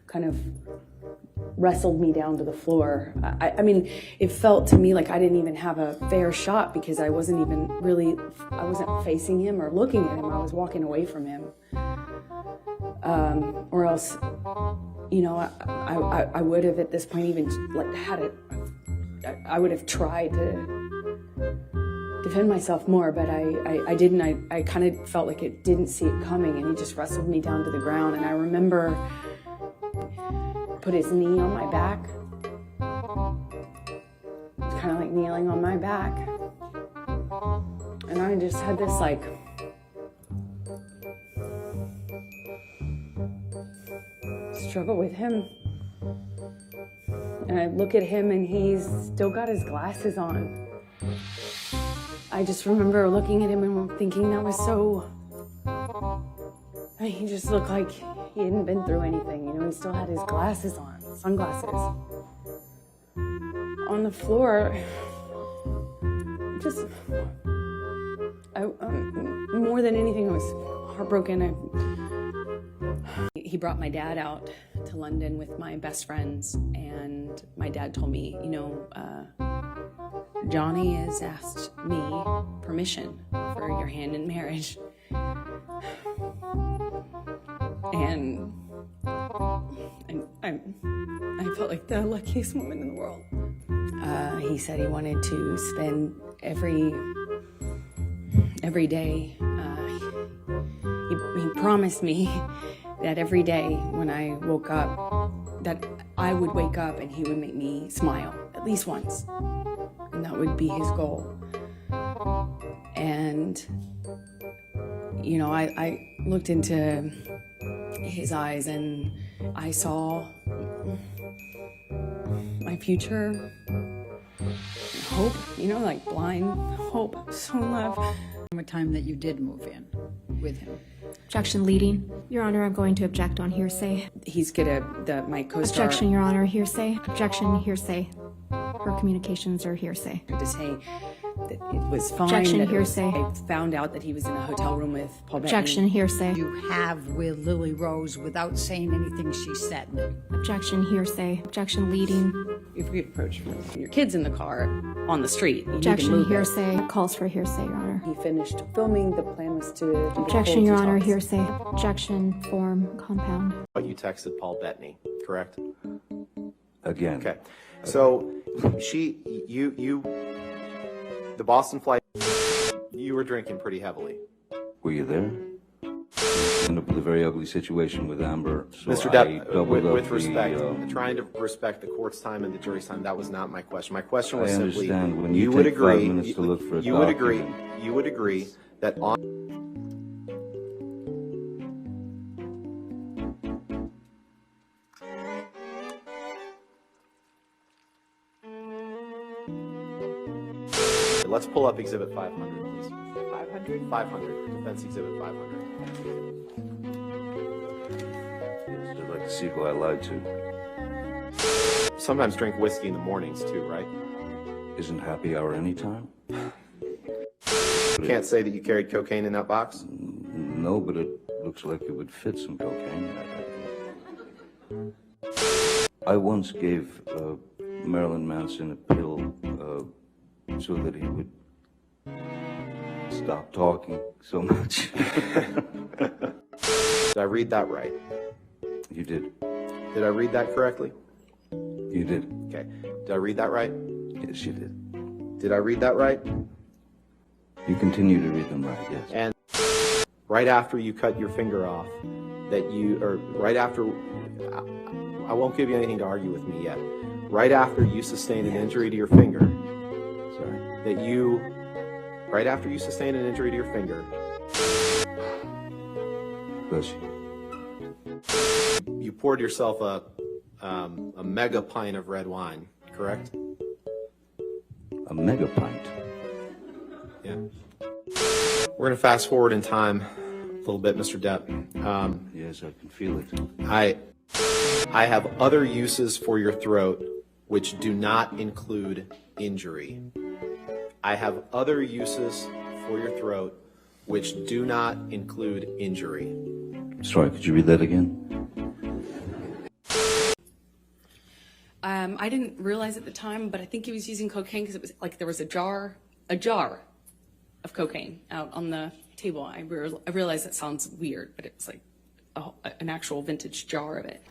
kind of wrestled me down to the floor. I mean, it felt to me like I didn't even have a fair shot because I wasn't facing him or looking at him. I was walking away from him. Or else, you know, I would have at this point even like had it, I would have tried to defend myself more, but I didn't. I kind of felt like it didn't see it coming, and he just wrestled me down to the ground. And I remember put his knee on my back. It's kind of like kneeling on my back. And I just had this like struggle with him. And I look at him and he's still got his glasses on. I just remember looking at him and thinking that was so, he just looked like he hadn't been through anything, you know, he still had his glasses on, sunglasses. On the floor, just, more than anything, I was heartbroken. He brought my dad out to London with my best friends, and my dad told me, you know, Johnny has asked me permission for your hand in marriage. And I felt like the luckiest woman in the world. He said he wanted to spend every day. He promised me that every day when I woke up, that I would wake up and he would make me smile at least once. And that would be his goal. And, you know, I looked into his eyes and I saw my future, hope, you know, like blind hope, so love. What time that you did move in with him? Objection leading. Your Honor, I'm going to object on hearsay. He's my co-star. Objection, Your Honor, hearsay. Objection, hearsay. Her communications are hearsay. To say that it was fine. Objection, hearsay. I found out that he was in a hotel room with Paul Bettany. Objection, hearsay. You have with Lily Rose without saying anything she said. Objection, hearsay. Objection leading. If we approach your kids in the car on the street, you Objection, need to move hearsay. Calls for hearsay, Your Honor. He finished filming. The plan was to do Objection, Your Honor, hearsay. Objection, form, compound. You texted Paul Bettany, correct? Again. Okay. So the Boston flight, you were drinking pretty heavily. Were you there? Ended up with a very ugly situation with Amber. So Mr. Depp, with respect, trying to respect the court's time and the jury's time, that was not my question. My question was simply, when you would take agree, 5 minutes to look for a you would document. agree that on. Let's pull up Exhibit 500, please. 500? 500. Defense Exhibit 500. I'd like to see who I lied to. Sometimes drink whiskey in the mornings, too, right? Isn't happy hour any time? Can't say that you carried cocaine in that box? No, but it looks like it would fit some cocaine. I once gave Marilyn Manson a pill so that he would stop talking so much. Did I read that right? You did. Did I read that correctly? You did. Okay. Did I read that right? Yes, you did. Did I read that right? You continue to read them right, yes. And right after you cut your finger off, I won't give you anything to argue with me yet. Right after you sustained an injury to your finger, right after you sustained an injury to your finger, Bless you. You poured yourself a mega pint of red wine, correct? A mega pint? Yeah. We're going to fast forward in time a little bit, Mr. Depp. Yes, I can feel it. I have other uses for your throat which do not include injury. I have other uses for your throat which do not include injury. Sorry, could you read that again? I didn't realize at the time, but I think he was using cocaine because it was like there was a jar of cocaine out on the table. I realize that sounds weird, but it was like an actual vintage jar of it.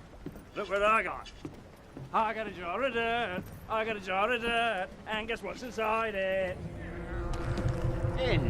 Look what I got. I got a jar of dirt. I got a jar of dirt. And guess what's inside it?